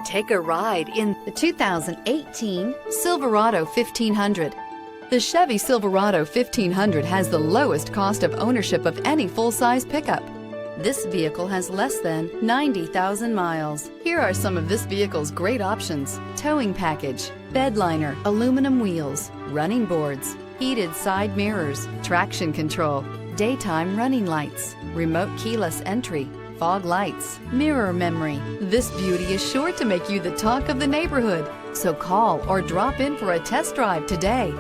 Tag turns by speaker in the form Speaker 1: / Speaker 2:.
Speaker 1: Take a ride in the 2018 Silverado 1500. The Chevy Silverado 1500 has the lowest cost of ownership of any full-size pickup. This vehicle has less than 90,000 miles. Here are some of this vehicle's great options: towing package, bed liner, aluminum wheels, running boards, heated side mirrors, traction control, daytime running lights, remote keyless entry, fog lights, mirror memory. This beauty is sure to make you the talk of the neighborhood. So call or drop in for a test drive today.